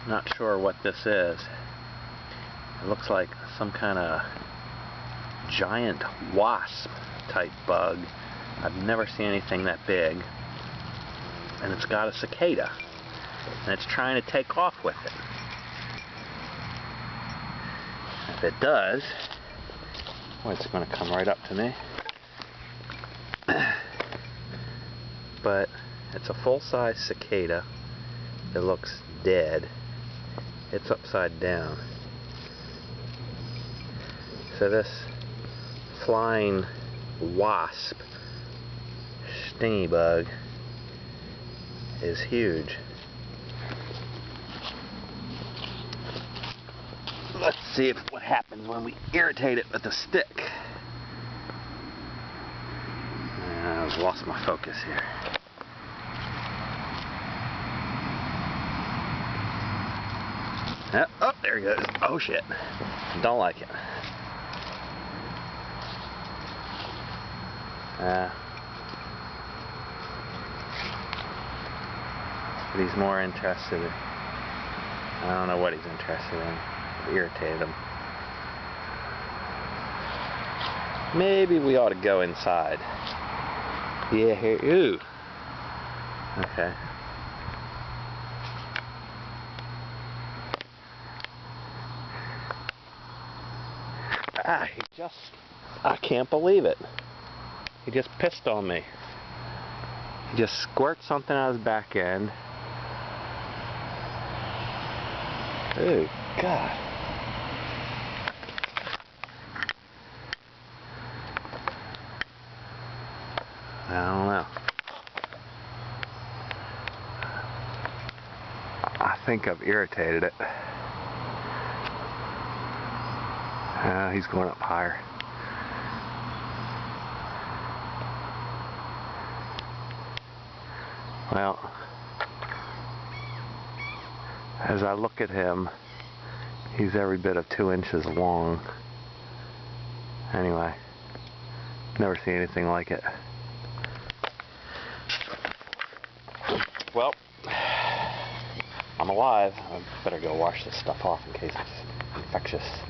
Not sure what this is. It looks like some kind of giant wasp type bug. I've never seen anything that big. And it's got a cicada. And it's trying to take off with it. If it does, well, it's going to come right up to me. But it's a full-size cicada. It looks dead. It's upside down. So this flying wasp, stingy bug, is huge. Let's see what happens when we irritate it with a stick. I've lost my focus here. Oh, there he goes. Oh shit. Don't like it. But he's more interested in, I don't know what he's interested in. It irritated him. Maybe we ought to go inside. Yeah, here. Ooh. Okay. He just, I can't believe it. He just pissed on me. He just squirted something out of his back end. Oh, God. I don't know. I think I've irritated it. He's going up higher. Well, as I look at him, he's every bit of 2 inches long. Anyway, never seen anything like it. Well, I'm alive. I better go wash this stuff off in case it's infectious.